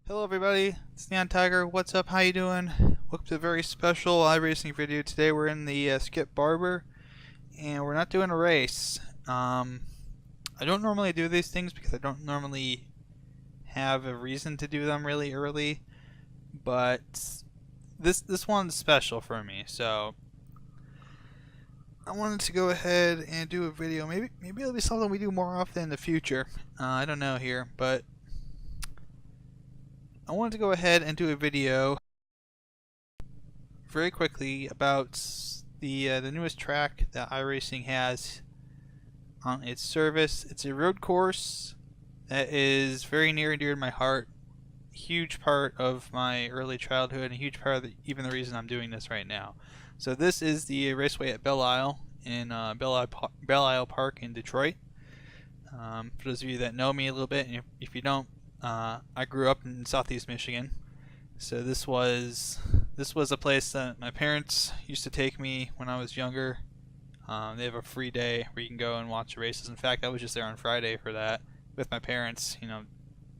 Hello everybody, it's NihonTiger. What's up? How you doing? Welcome to a very special iRacing video. Today we're in the Skip Barber, and we're not doing a race. I don't normally do these things because I don't normally have a reason to do them really early, but this one's special for me, so I wanted to go ahead and do a video. Maybe it'll be something we do more often in the future. I don't know here, but I wanted to go ahead and do a video very quickly about the newest track that iRacing has on its service. It's a road course that is very near and dear to my heart. Huge part of my early childhood, and a huge part of even the reason I'm doing this right now. So this is the Raceway at Belle Isle in Belle Isle Park in Detroit. For those of you that know me a little bit, and if you don't, I grew up in Southeast Michigan, so this was a place that my parents used to take me when I was younger. They have a free day where you can go and watch the races. In fact, I was just there on Friday for that with my parents, you know,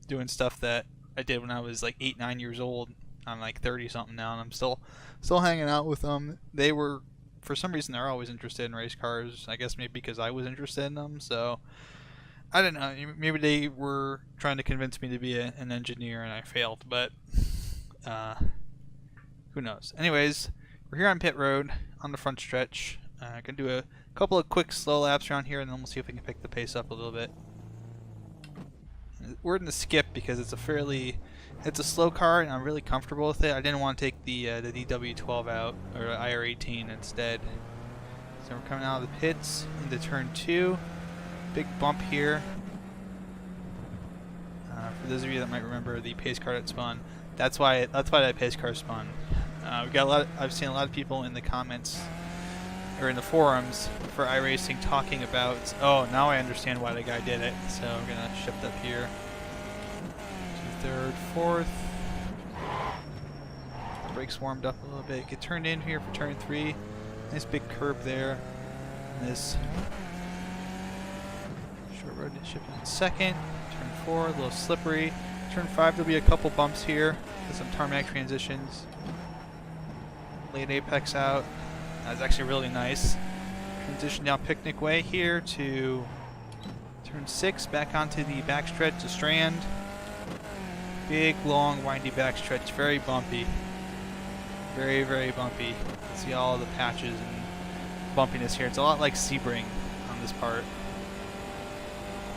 doing stuff that I did when I was like 8-9 years old. I'm like 30 something now, and I'm still hanging out with them. They were, for some reason, they're always interested in race cars. I guess maybe because I was interested in them, so I don't know, maybe they were trying to convince me to be an engineer and I failed, but who knows. Anyways, we're here on pit road on the front stretch. I can do a couple of quick slow laps around here, and then we'll see if we can pick the pace up a little bit. We're in the Skip because it's a slow car and I'm really comfortable with it. I didn't want to take the DW12 out, or IR18 instead. So we're coming out of the pits into turn 2. Big bump here. For those of you that might remember the pace car that spun, that's why that pace car spun. We got I've seen a lot of people in the comments or in the forums for iRacing talking about, oh, now I understand why the guy did it. So we're gonna shift up here to third, fourth. Brakes warmed up a little bit. Get turned in here for turn 3. Nice big curb there. And this short road shifting in second. Turn 4, a little slippery. Turn 5, there'll be a couple bumps here with some tarmac transitions. Late apex out. That's actually really nice. Transition down Picnic Way here to turn 6, back onto the backstretch to Strand. Big, long, windy backstretch, very bumpy. Very, very bumpy. You can see all the patches and bumpiness here. It's a lot like Sebring on this part.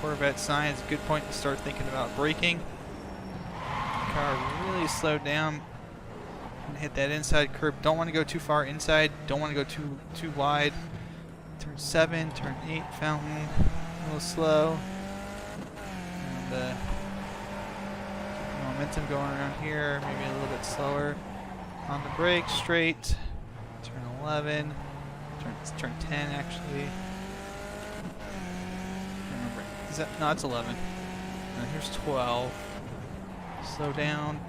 Corvette sign is a good point to start thinking about braking. Car really slowed down. Gonna hit that inside curb. Don't want to go too far inside. Don't want to go too wide. Turn 7, turn 8, fountain. A little slow. And momentum going around here. Maybe a little bit slower. On the brake, straight. Turn 11. Turn 10 actually. Is that, no, it's 11. And here's 12. Slow down.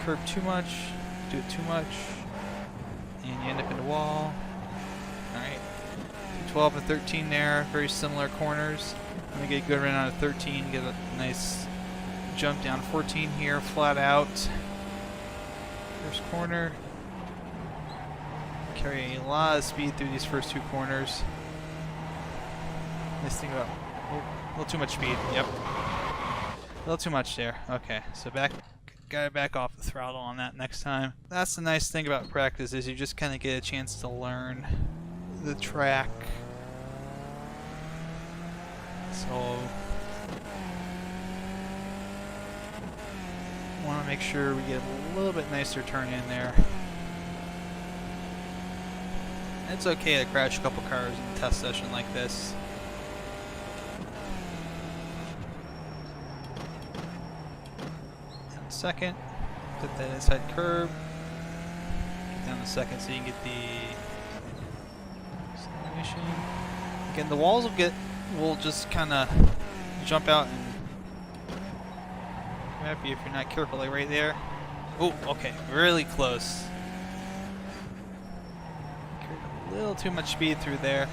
Curb too much. Do it too much. And you end up in the wall. Alright. 12 and 13 there. Very similar corners. I'm going to get a good run out of 13. Get a nice jump down 14 here. Flat out. First corner. Carry a lot of speed through these first 2 corners. Nice thing about a little too much speed. Yep, a little too much there. Okay, so gotta back off the throttle on that next time. That's the nice thing about practice, is you just kind of get a chance to learn the track. So want to make sure we get a little bit nicer turn in there. It's okay to crash a couple cars in a test session like this. Second, put that inside curb, get down to second so you can get the acceleration. Again, the walls will just kind of jump out and grab you if you're not careful, like right there. Oh, okay, really close. Carried a little too much speed through there.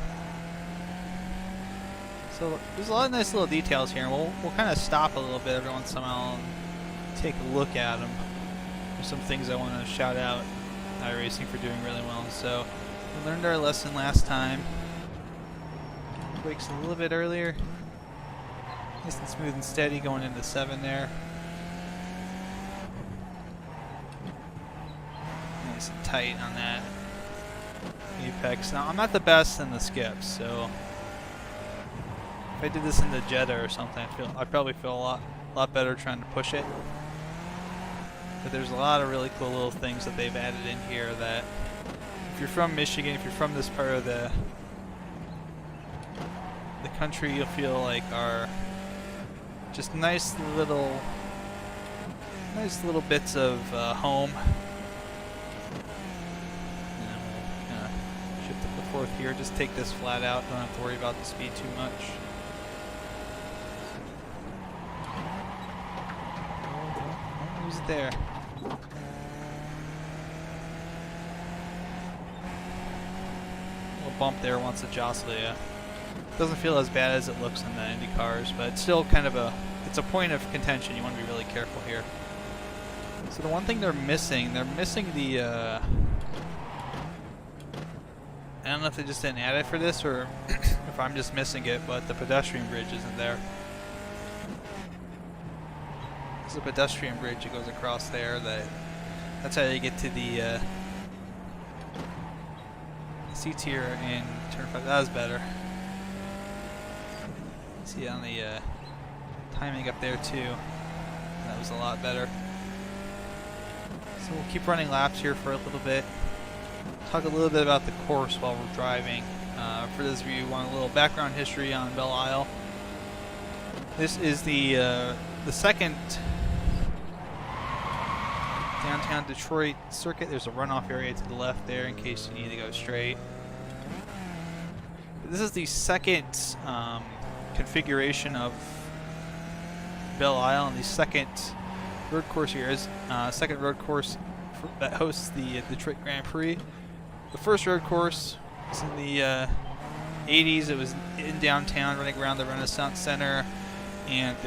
So there's a lot of nice little details here, and we'll kind of stop a little bit every once in a while and take a look at them. There's some things I want to shout out iRacing for doing really well. So we learned our lesson last time. Brakes a little bit earlier. Nice and smooth and steady going into 7 there. Nice and tight on that apex. Now I'm not the best in the skips, so if I did this in the Jetta or something, I'd probably feel a lot better trying to push it. But there's a lot of really cool little things that they've added in here that, if you're from Michigan, if you're from this part of the country, you'll feel like are just nice little bits of home. And we'll kind of shift up the 4th here. Just take this flat out. Don't have to worry about the speed too much. Who's there? Little bump there wants to jostle you. Doesn't feel as bad as it looks in the Indy cars, but it's still kind of it's a point of contention. You want to be really careful here. So the one thing they're missing the I don't know if they just didn't add it for this or if I'm just missing it, but the pedestrian bridge isn't there. There's a pedestrian bridge that goes across there. That's how you get to the C tier in turn 5. That was better. See on the timing up there too. That was a lot better. So we'll keep running laps here for a little bit. Talk a little bit about the course while we're driving. For those of you who want a little background history on Belle Isle, this is the second downtown Detroit circuit. There's a runoff area to the left there in case you need to go straight. But this is the second configuration of Belle Isle, and the second road course here is second road course that hosts the Detroit Grand Prix. The first road course was in the 80s. It was in downtown, running around the Renaissance Center and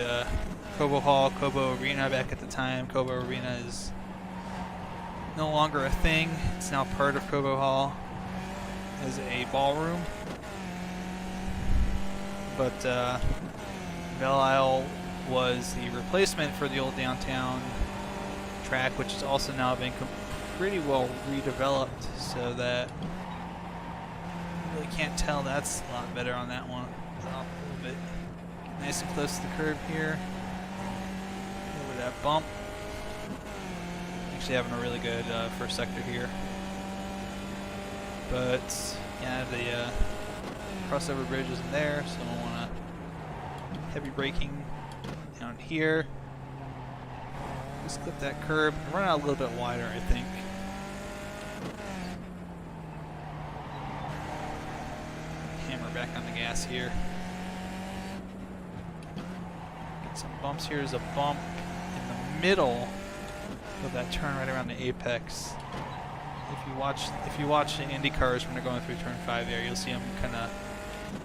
Cobo Hall, Cobo Arena back at the time. Cobo Arena is no longer a thing. It's now part of Cobo Hall as a ballroom. But Belle Isle was the replacement for the old downtown track, which has also now been pretty well redeveloped, so that you really can't tell. That's a lot better on that one. Off a little bit. Get nice and close to the curb here. Over that bump. Actually having a really good first sector here. But yeah, the crossover bridge isn't there, so I want to heavy braking down here. Just clip that curb. Run out a little bit wider, I think. Hammer back on the gas here. Get some bumps here. There's a bump in the middle of that turn right around the apex. If you watch the Indy cars when they're going through turn 5 there, you'll see them kind of,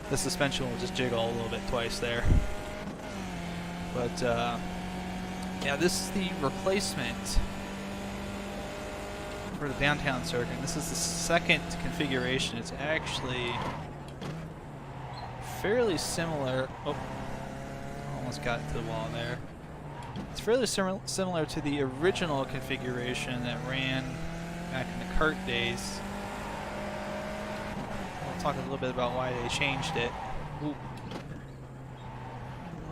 the suspension will just jiggle a little bit twice there. But yeah, this is the replacement for the downtown circuit. This is the second configuration. It's actually fairly similar. Oh, almost got to the wall there. It's fairly similar to the original configuration that ran back in the kart days. We'll talk a little bit about why they changed it. Ooh.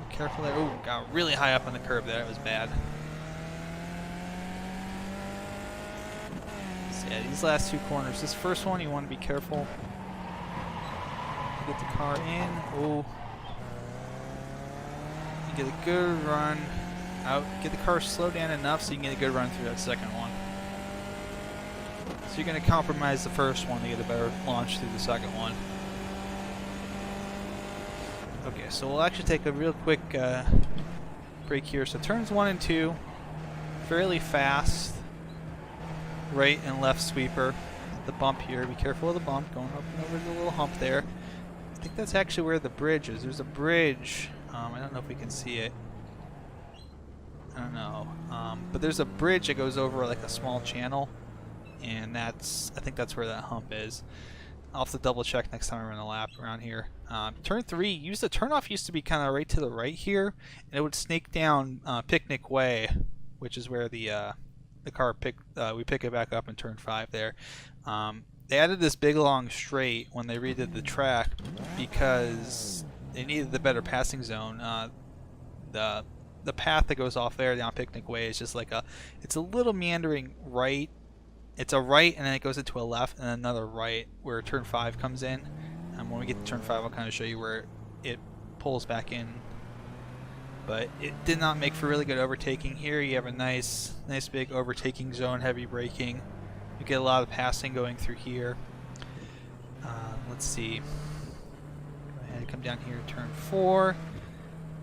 Careful there. Ooh, got really high up on the curb there. It was bad. So yeah, these last two corners. This first one, you want to be careful. Get the car in. Ooh. You get a good run out. Get the car slowed down enough so you can get a good run through that second one. So you're going to compromise the first one to get a better launch through the second one. Okay, so we'll actually take a real quick break here. So turns 1 and 2, fairly fast right and left sweeper. The bump here, be careful of the bump, going up and over the little hump there. I think that's actually where the bridge is. There's a bridge. I don't know if we can see it. I don't know. But there's a bridge that goes over like a small channel, and I think that's where that hump is. I'll have to double check next time I run a lap around here. Turn 3, the turnoff used to be kind of right to the right here, and it would snake down Picnic Way, which is where the car we pick it back up in turn 5 there. They added this big long straight when they redid the track because they needed the better passing zone. The path that goes off there down Picnic Way is just like it's a little meandering right. It's a right and then it goes into a left and another right where turn 5 comes in. And when we get to turn 5, I'll kind of show you where it pulls back in. But it did not make for really good overtaking here. You have a nice big overtaking zone, heavy braking. You get a lot of passing going through here. Let's see. Go ahead and come down here, turn 4.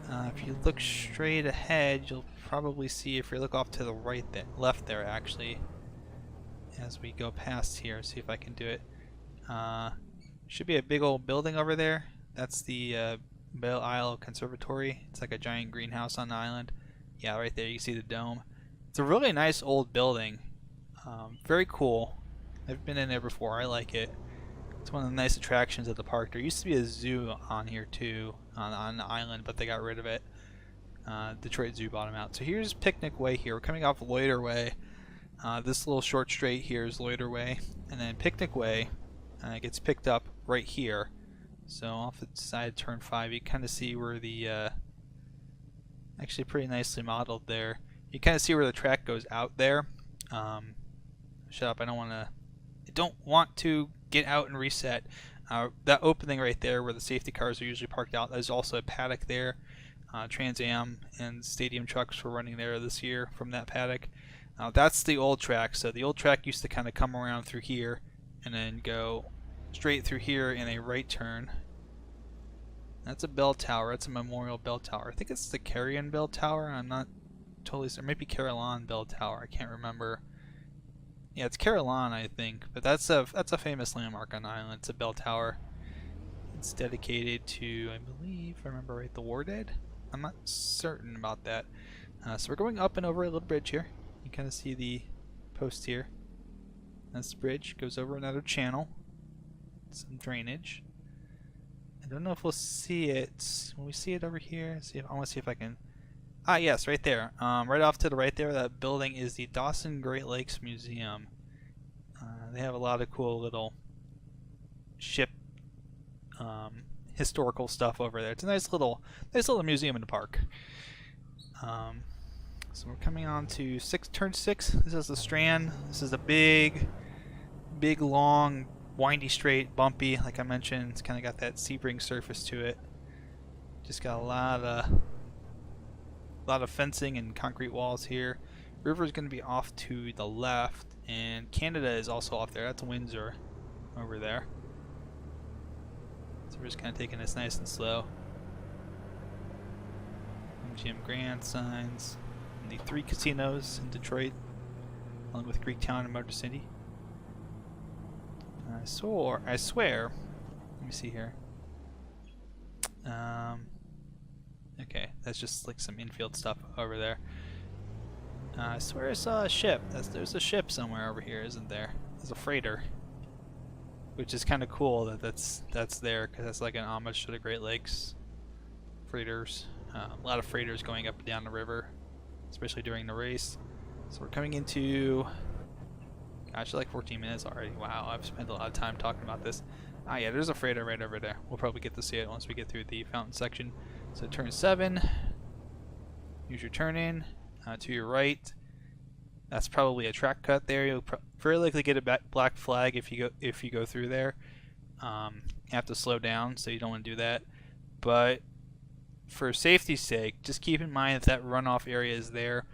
If you look straight ahead, you'll probably see, if you look off to the left there actually, as we go past here, see if I can do it. Should be a big old building over there. That's the Belle Isle Conservatory. It's like a giant greenhouse on the island. Yeah, right there you see the dome. It's a really nice old building. Very cool. I've been in there before. I like it. It's one of the nice attractions at the park. There used to be a zoo on here too, on the island, but they got rid of it. Detroit Zoo bought them out. So here's Picnic Way here. We're coming off Loiter Way. This little short straight here is Loiter Way, and then Picnic Way gets picked up right here. So off the side of turn 5, you kind of see where the actually pretty nicely modeled there. You kind of see where the track goes out there. Shut up! I don't want to get out and reset. That opening right there where the safety cars are usually parked out, there's also a paddock there. Trans Am and stadium trucks were running there this year from that paddock. That's the old track. So the old track used to kind of come around through here and then go straight through here in a right turn. That's a bell tower. That's a memorial bell tower. I think it's the Carrion Bell Tower. I'm not totally certain. Maybe Carillon Bell Tower. I can't remember. Yeah, it's Carillon, I think. But that's a famous landmark on the island. It's a bell tower. It's dedicated to, I believe, if I remember right, the war dead. I'm not certain about that. So we're going up and over a little bridge here. You kind of see the post here. That's the bridge. Goes over another channel. Some drainage. I don't know if we'll see it. Will we see it over here? I want to see if I can. Ah, yes, right there. Right off to the right there, that building is the Dawson Great Lakes Museum. They have a lot of cool little ship historical stuff over there. It's a nice little museum in the park. So we're coming on to turn 6. This is the Strand. This is a big, long, windy straight, bumpy. Like I mentioned, it's kind of got that Sebring surface to it. Just got a lot of fencing and concrete walls here. River is going to be off to the left, and Canada is also off there. That's Windsor over there. So we're just kind of taking this nice and slow. MGM Grand signs. And the 3 casinos in Detroit, along with Greektown and Motor City. I swear. Let me see here. Okay, that's just like some infield stuff over there. I swear I saw a ship. There's a ship somewhere over here, isn't there? There's a freighter, which is kind of cool that's there, because that's like an homage to the Great Lakes freighters. A lot of freighters going up and down the river, especially during the race. So we're coming into, gosh, like 14 minutes already. Wow, I've spent a lot of time talking about this. Ah, yeah, there's a freighter right over there. We'll probably get to see it once we get through the fountain section. So turn 7. Use your turn in to your right. That's probably a track cut there. You'll very likely get a black flag if you go through there. You have to slow down, so you don't want to do that. But for safety's sake, just keep in mind if that runoff area is there.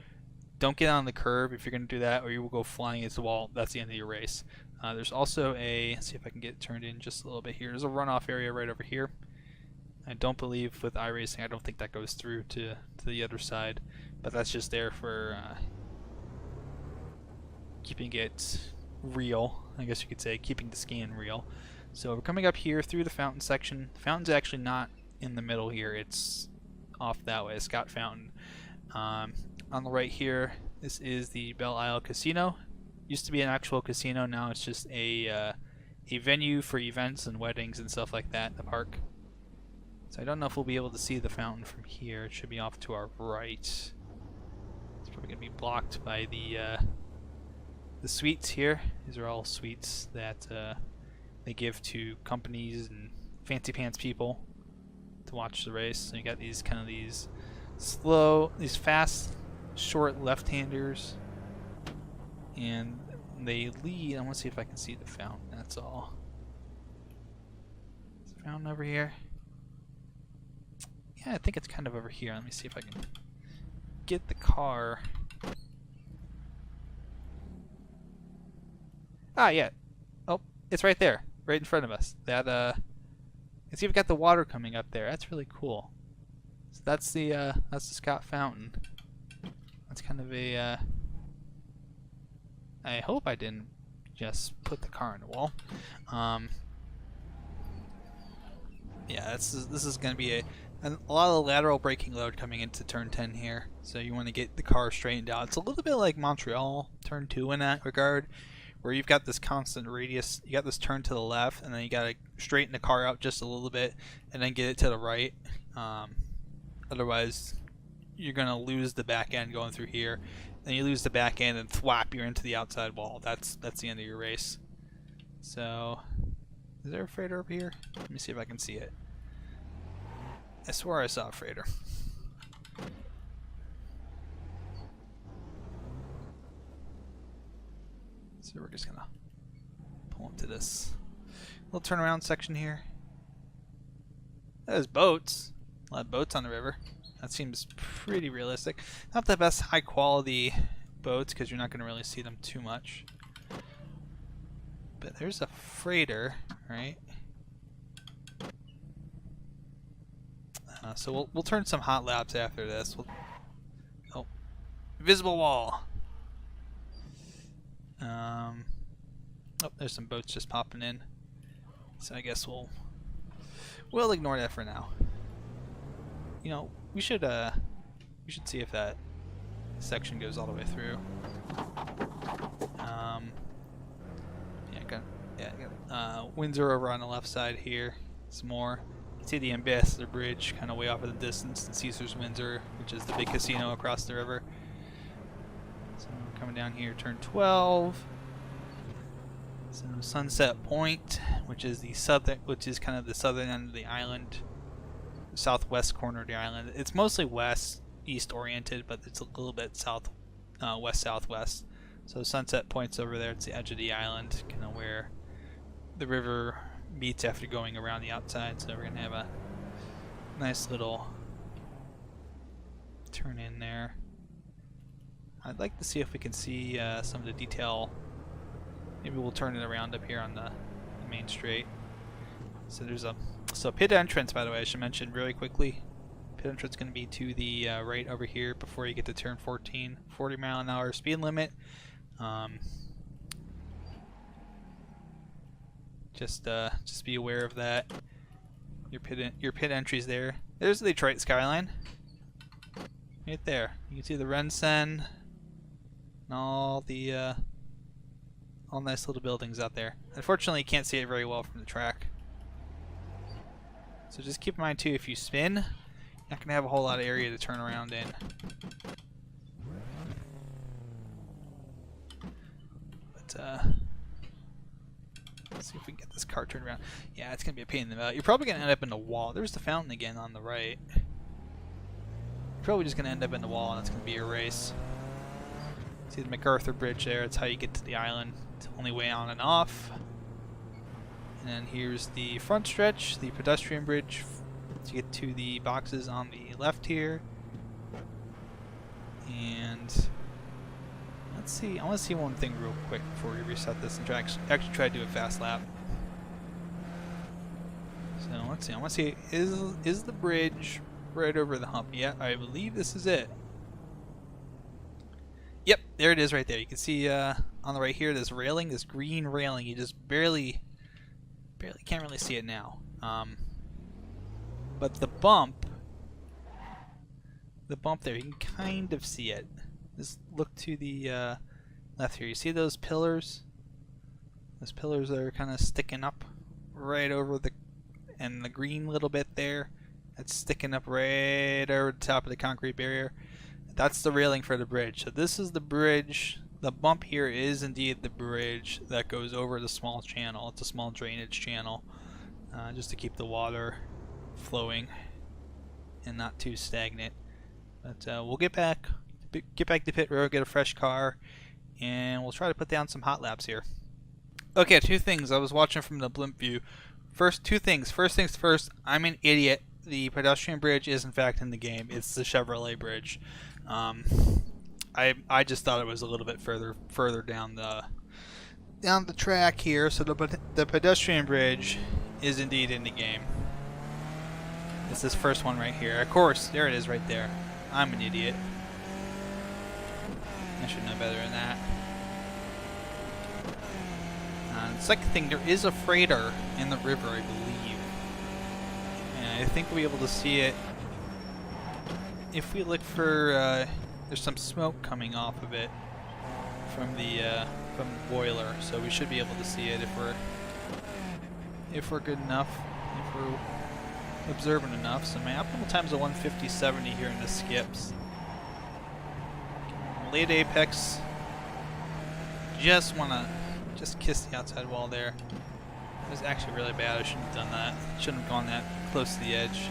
Don't get on the curb if you're going to do that, or you will go flying into the wall. That's the end of your race. There's also let's see if I can get it turned in just a little bit here. There's a runoff area right over here. I don't believe with iRacing, I don't think that goes through to the other side, but that's just there for keeping it real, I guess you could say, keeping the scan real. So we're coming up here through the fountain section. The fountain's actually not in the middle here, it's off that way, Scott Fountain. on the right here, this is the Belle Isle Casino. Used to be an actual casino, now it's just a venue for events and weddings and stuff like that in the park. So I don't know if we'll be able to see the fountain from here. It should be off to our right. It's probably going to be blocked by the suites here. These are all suites that they give to companies and fancy pants people to watch the race. So you got these these fast, short left-handers, and they lead. I want to see if I can see the fountain. That's all. Is the fountain over here? Yeah, I think it's kind of over here. Let me see if I can get the car. Ah, yeah. Oh, it's right there, right in front of us. That you see, we've got the water coming up there. That's really cool. So that's the Scott Fountain. That's kind of a. I hope I didn't just put the car in the wall. Yeah, this is going to be a lot of lateral braking load coming into turn 10 here. So you want to get the car straightened out. It's a little bit like Montreal turn 2 in that regard, where you've got this constant radius. You got this turn to the left, and then you got to straighten the car out just a little bit, and then get it to the right. Otherwise, you're going to lose the back end going through here. Then you lose the back end and thwap, you're into the outside wall. That's the end of your race. So, is there a freighter over here? Let me see if I can see it. I swear I saw a freighter. So we're just gonna pull into this little turnaround section here. There's boats. A lot of boats on the river. That seems pretty realistic. Not the best high quality boats because you're not going to really see them too much. But there's a freighter, right? So we'll turn some hot laps after this. Oh, invisible wall. Oh, there's some boats just popping in. So I guess we'll ignore that for now. You know, we should see if that section goes all the way through. Windsor over on the left side here. Some more. You see the Ambassador Bridge kind of way off in the distance, and Caesar's Windsor, which is the big casino across the river. So we're coming down here, turn 12. So Sunset Point, which is kind of the southern end of the island. Southwest corner of the island. It's mostly west-east oriented, but it's a little bit west-southwest. So Sunset Point's over there. It's the edge of the island, kind of where the river meets after going around the outside. So we're gonna have a nice little turn in there. I'd like to see if we can see some of the detail. Maybe we'll turn it around up here on the main straight. So there's so pit entrance, by the way, I should mention really quickly. Pit entrance is going to be to the right over here before you get to turn 14. 40-mile-an-hour speed limit. Just be aware of that. Your pit entry's there. There's the Detroit skyline. Right there. You can see the Rensen and all the all nice little buildings out there. Unfortunately, you can't see it very well from the track. So just keep in mind too, if you spin, you're not going to have a whole lot of area to turn around in. But let's see if we can get this car turned around. Yeah, it's going to be a pain in the butt. You're probably going to end up in the wall. There's the fountain again on the right. You're probably just going to end up in the wall, and it's going to be your race. See the MacArthur Bridge there. It's how you get to the island. It's the only way on and off. And then here's the front stretch, the Pedestrian Bridge, to get to the boxes on the left here. And let's see, I want to see one thing real quick before we reset this and actually try to do a fast lap. So let's see, I want to see, is the bridge right over the hump? Yeah, I believe this is it. Yep, there it is right there. You can see on the right here, this railing, this green railing. You just barely can't really see it now. But the bump there, you can kind of see it. Just look to the left here. You see those pillars? Those pillars that are kind of sticking up right over and the green little bit there, that's sticking up right over the top of the concrete barrier. That's the railing for the bridge. So this is the bridge. The bump here is indeed the bridge that goes over the small channel. It's a small drainage channel, just to keep the water flowing and not too stagnant. But we'll get back to pit road, get a fresh car, and we'll try to put down some hot laps here. Okay, two things. I was watching from the blimp view. Two things. First things first, I'm an idiot. The pedestrian bridge is in fact in the game. It's the Chevrolet bridge. I just thought it was a little bit further down the track here. So the pedestrian bridge is indeed in the game. It's this first one right here. Of course, there it is right there. I'm an idiot. I should know better than that. The second thing, there is a freighter in the river, I believe. And I think we'll be able to see it if we look for, there's some smoke coming off of it from the boiler, so we should be able to see it if we're good enough, if we're observant enough. So my optimal time is a 150.70 here in the skips. Late apex, just kiss the outside wall there. It was actually really bad. I shouldn't have done that. Shouldn't have gone that close to the edge.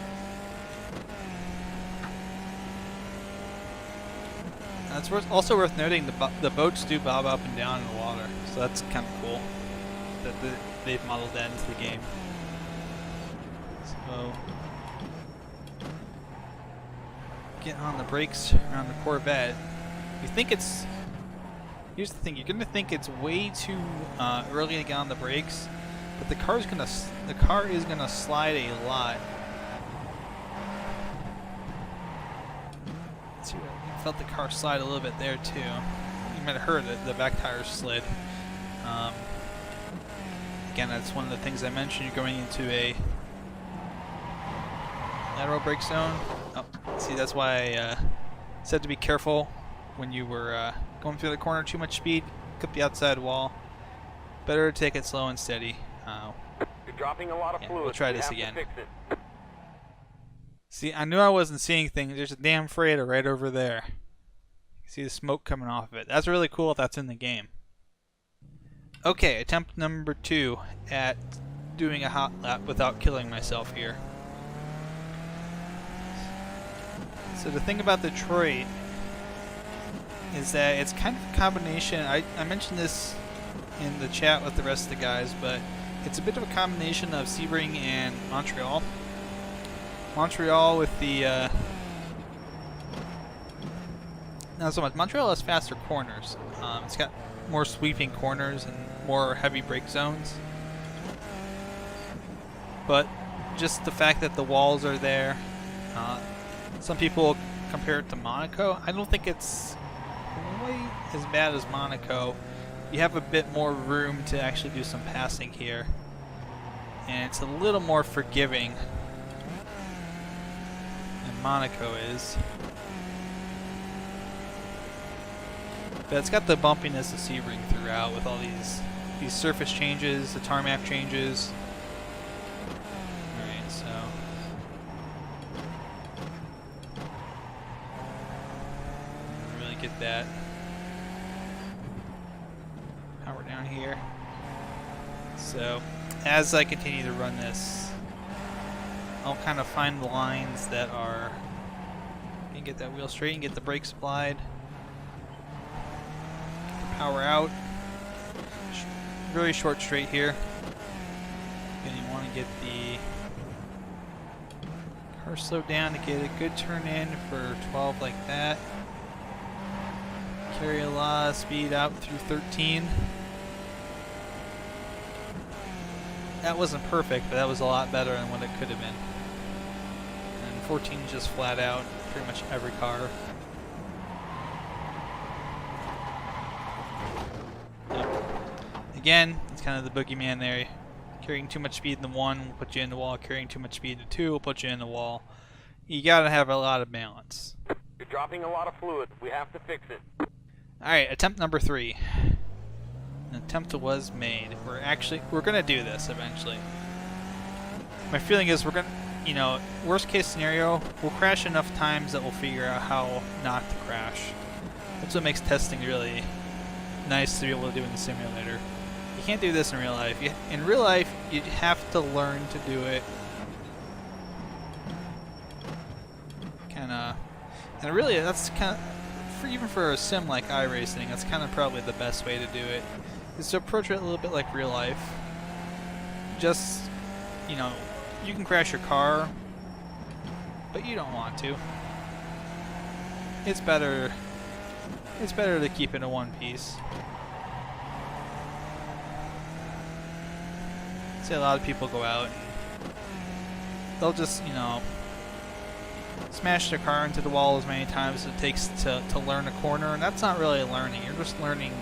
It's also worth noting the boats do bob up and down in the water, so that's kind of cool that they've modeled that into the game. So get on the brakes around the Corvette. You think it's... Here's the thing: you're gonna think it's way too early to get on the brakes, but the car is gonna slide a lot. Let's see, I felt the car slide a little bit there too. You might have heard it; the back tires slid. Again, that's one of the things I mentioned. You're going into a lateral brake zone. Oh, see, that's why I said to be careful when you were going through the corner. Too much speed, clip the outside wall. Better to take it slow and steady. You're dropping a lot of fluid. We'll try this again. See, I knew I wasn't seeing things. There's a damn freighter right over there. You see the smoke coming off of it. That's really cool if that's in the game. Okay, attempt number 2 at doing a hot lap without killing myself here. So the thing about Detroit is that it's kind of a combination. I mentioned this in the chat with the rest of the guys, but it's a bit of a combination of Sebring and Montreal. Montreal with the not so much. Montreal has faster corners. It's got more sweeping corners and more heavy brake zones. But just the fact that the walls are there. Some people compare it to Monaco. I don't think it's quite as bad as Monaco. You have a bit more room to actually do some passing here, and it's a little more forgiving than Monaco is. But it's got the bumpiness of Sebring throughout with all these surface changes, the tarmac changes. Alright, so really get that power down here. So as I continue to run this, I'll kind of find the lines that are, you can get that wheel straight and get the brakes applied. Power out. Really short straight here. And you want to get the car slowed down to get a good turn in for 12 like that. Carry a lot of speed out through 13. That wasn't perfect, but that was a lot better than what it could have been. And 14 just flat out, pretty much every car. Again, it's kind of the boogeyman there. Carrying too much speed in the 1 will put you in the wall. Carrying too much speed in the 2 will put you in the wall. You gotta have a lot of balance. You're dropping a lot of fluid. We have to fix it. Alright, attempt number 3. An attempt was made. We're gonna do this eventually. My feeling is we're gonna, you know, worst case scenario, we'll crash enough times that we'll figure out how not to crash. That's what makes testing really nice to be able to do in the simulator. You can't do this in real life. In real life, you have to learn to do it. And really, that's kind of, even for a sim like iRacing, that's kind of probably the best way to do it, is to approach it a little bit like real life. Just, you know, you can crash your car, but you don't want to. It's better to keep it in one piece. See, a lot of people go out and they'll just, you know, smash their car into the wall as many times as it takes to learn a corner, and that's not really learning. You're just learning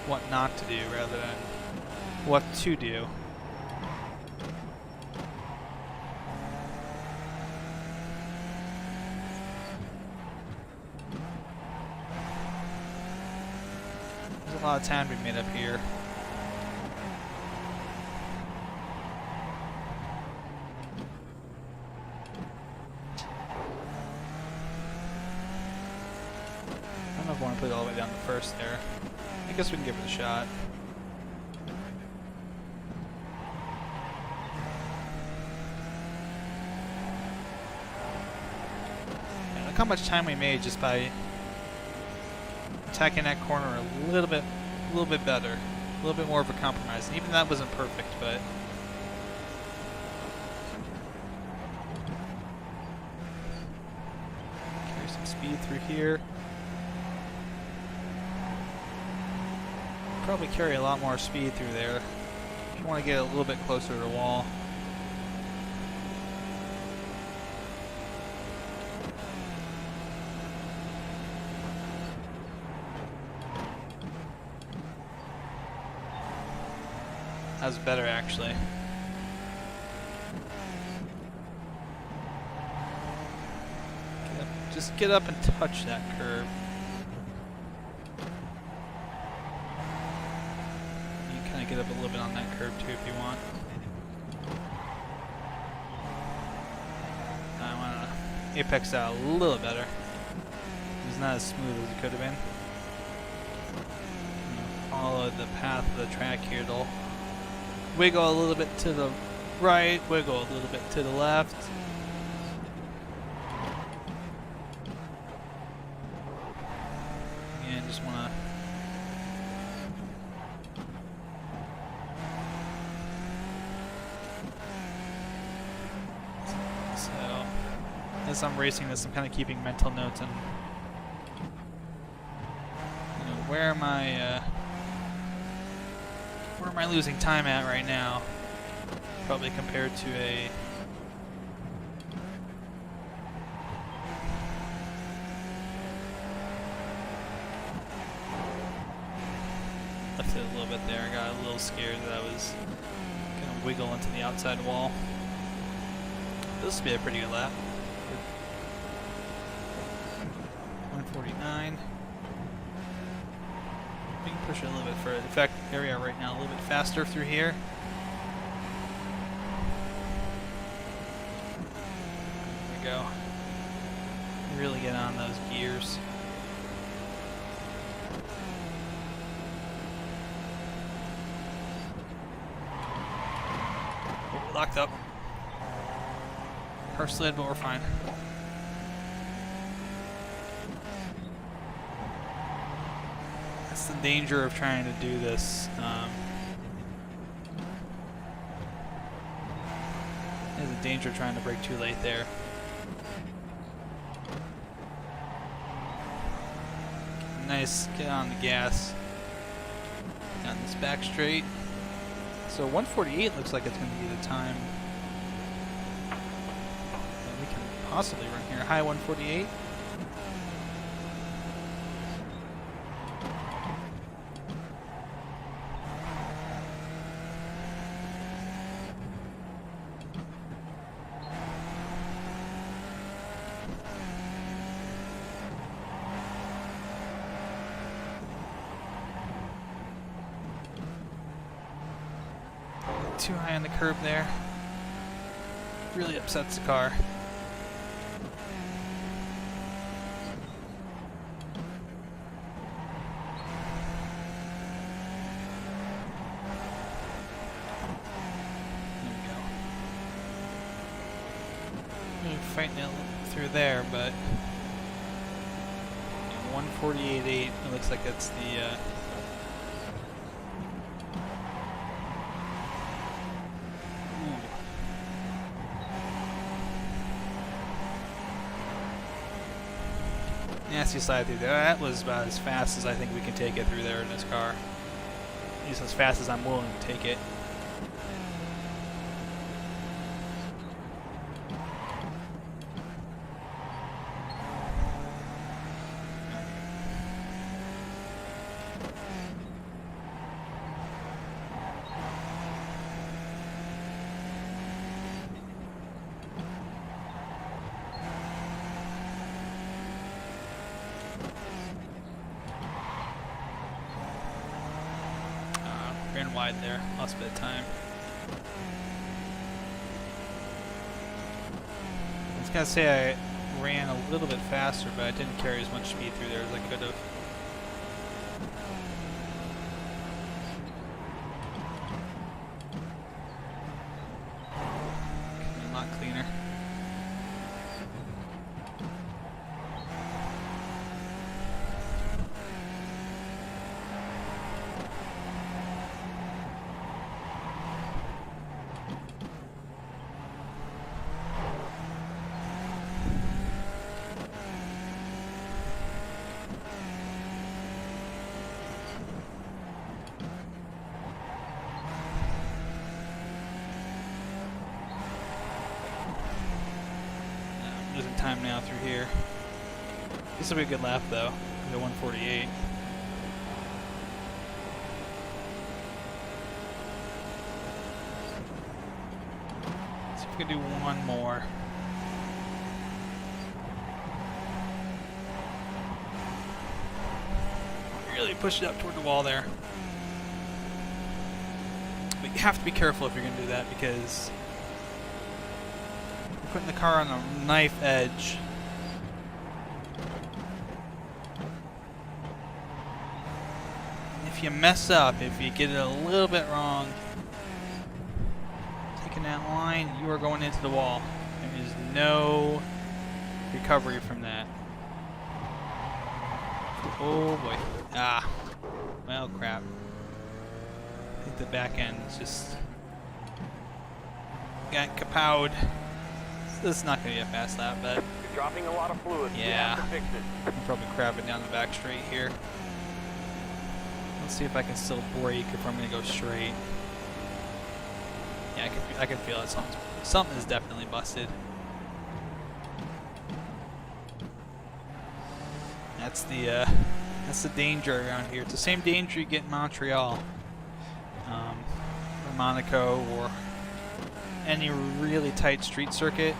what not to do rather than what to do. There's a lot of time to be made up here. I don't know if I want to put it all the way down to first there. I guess we can give it a shot. And look how much time we made just by attacking that corner a little bit better, a little bit more of a compromise. And even that wasn't perfect, but carry some speed through here. Probably carry a lot more speed through there. You want to get a little bit closer to the wall. That was better, actually. Just get up and touch that curve. Get up a little bit on that curve too if you want. I want to apex out a little better. It's not as smooth as it could have been. Follow the path of the track here. It'll wiggle a little bit to the right, wiggle a little bit to the left. Again, just want to as I'm racing this, I'm kind of keeping mental notes on, you know, where am I losing time at right now? Probably compared to a left it a little bit there. I got a little scared that I was gonna wiggle into the outside wall. This will be a pretty good lap. 149. We can push it a little bit further. In fact, here we are right now, a little bit faster through here. There we go. Really get on those gears. Oh, locked up. Car slid, but we're fine. That's the danger of trying to do this. There's a danger of trying to brake too late there. Nice, get on the gas. On this back straight. So 148 looks like it's going to be the time that we can possibly run here. High 148. Too high on the curb there. Really upsets the car. There we go. Really fighting it through there, but 148.8. It looks like that's the. Nasty slide through there. That was about as fast as I think we can take it through there in this car. At least as fast as I'm willing to take it. Ran wide there, lost a bit of time. I was gonna say I ran a little bit faster, but I didn't carry as much speed through there as I could have. Could be a lot cleaner. Losing time now through here. This will be a good lap though. The 148. See if we can do one more. Really push it up toward the wall there. But you have to be careful if you're going to do that because putting the car on a knife edge. If you mess up, if you get it a little bit wrong, taking that line, you are going into the wall. There is no recovery from that. Oh boy. Ah. Well, crap. I think the back end is just got kapowed. This is not going to be a fast lap, but You're dropping a lot of fluid. We have to fix it. I'm probably crabbing down the back straight here. Let's see if I can still brake if I'm going to go straight. Yeah, I can feel it. Something is definitely busted. That's the danger around here. It's the same danger you get in Montreal, or Monaco, or any really tight street circuit.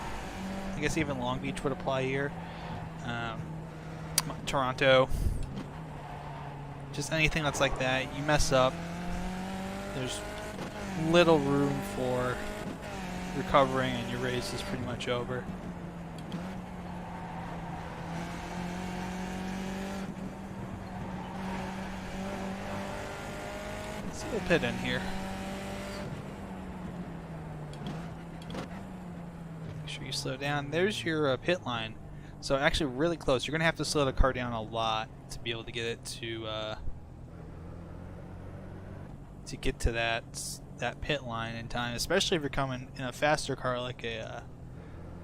I guess even Long Beach would apply here. Toronto. Just anything that's like that. You mess up, there's little room for recovering and your race is pretty much over. Let's see, we'll pit in here. Sure you slow down. There's your pit line. So actually really close. You're going to have to slow the car down a lot to be able to get it to that pit line in time, especially if you're coming in a faster car like a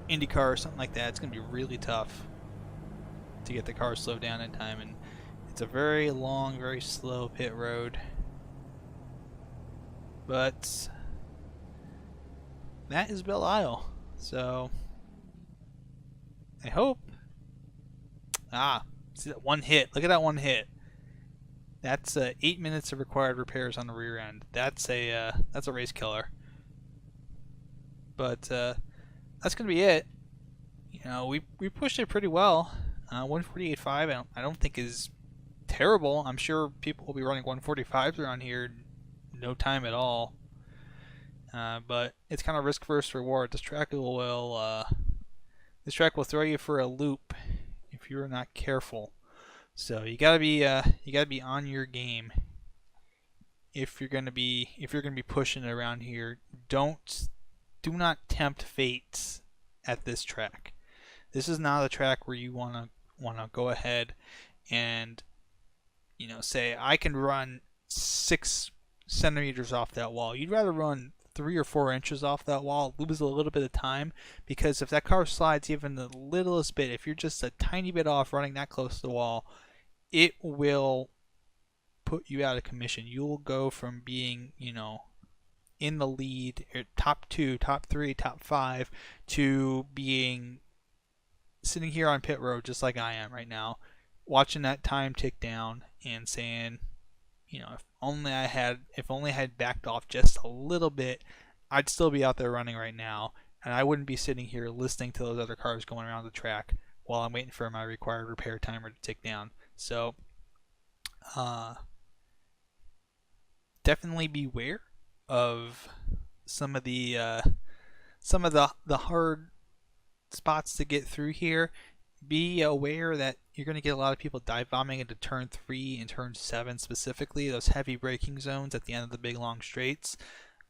Indy car or something like that. It's going to be really tough to get the car slowed down in time, and it's a very long, very slow pit road. But that is Belle Isle. So I hope. See that one hit. Look at that one hit. That's 8 minutes of required repairs on the rear end. That's a race killer. But that's gonna be it. You know, we pushed it pretty well. 148.5 I don't think is terrible. I'm sure people will be running 145s around here in no time at all. but it's kind of risk versus reward. This track will throw you for a loop if you're not careful. So you gotta be on your game if you're gonna be pushing it around here. Do not tempt fate at this track. This is not a track where you wanna go ahead and say I can run 6 centimeters off that wall. You'd rather run 3 or 4 inches off that wall, lose a little bit of time, because if that car slides even the littlest bit, if you're just a tiny bit off running that close to the wall, it will put you out of commission. You'll go from being, in the lead, top 2, top 3, top 5, to being sitting here on pit road just like I am right now, watching that time tick down and saying, if only I had backed off just a little bit, I'd still be out there running right now, and I wouldn't be sitting here listening to those other cars going around the track while I'm waiting for my required repair timer to tick down. So, definitely beware of some of the hard spots to get through here. Be aware that you're going to get a lot of people dive bombing into turn 3 and turn 7 specifically, those heavy braking zones at the end of the big long straights.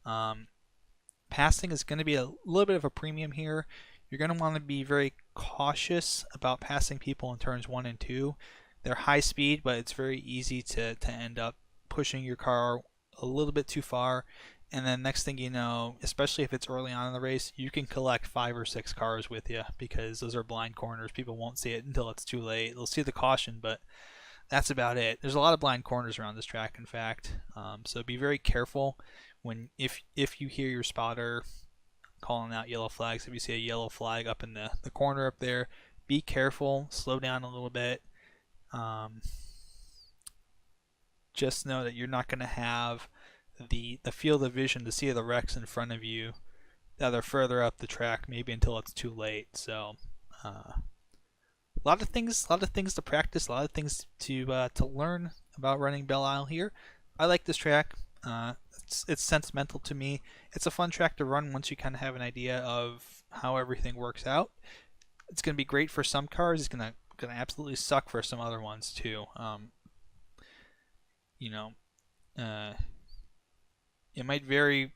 Passing is going to be a little bit of a premium here. You're going to want to be very cautious about passing people in turns 1 and 2. They're high speed, but it's very easy to end up pushing your car a little bit too far. And then next thing you know, especially if it's early on in the race, you can collect 5 or 6 cars with you, because those are blind corners. People won't see it until it's too late. They'll see the caution, but that's about it. There's a lot of blind corners around this track, in fact. So be very careful when if you hear your spotter calling out yellow flags. If you see a yellow flag up in the corner up there, be careful. Slow down a little bit. Just know that you're not going to have the field of vision to see the wrecks in front of you that are further up the track, maybe until it's too late. So a lot of things to practice, a lot of things to learn about running Belle Isle here. I like this track. It's sentimental to me. It's a fun track to run once you kind of have an idea of how everything works out. It's going to be great for some cars. It's going to absolutely suck for some other ones too. It might vary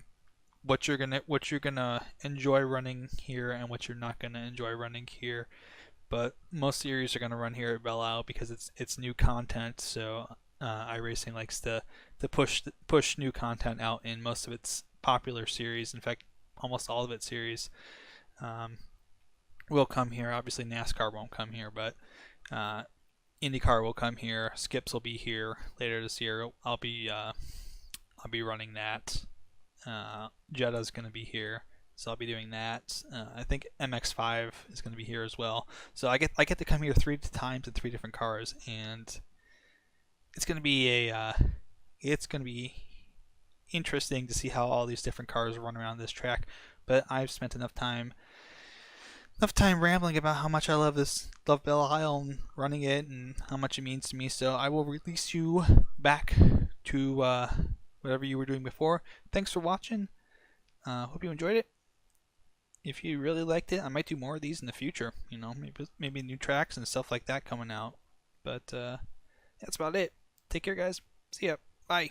what you're gonna enjoy running here and what you're not gonna enjoy running here. But most series are gonna run here at Belle Isle because it's new content. So iRacing likes to push new content out in most of its popular series. In fact, almost all of its series will come here. Obviously, NASCAR won't come here, but IndyCar will come here. Skips will be here later this year. I'll be running that. Jeddah's going to be here, so I'll be doing that. I think MX5 is going to be here as well. So I get to come here 3 times in 3 different cars, and it's going to be interesting to see how all these different cars run around this track. But I've spent enough time rambling about how much I love Belle Isle and running it and how much it means to me. So I will release you back to whatever you were doing before. Thanks for watching. Hope you enjoyed it. If you really liked it, I might do more of these in the future. Maybe new tracks and stuff like that coming out. But that's about it. Take care, guys. See ya. Bye.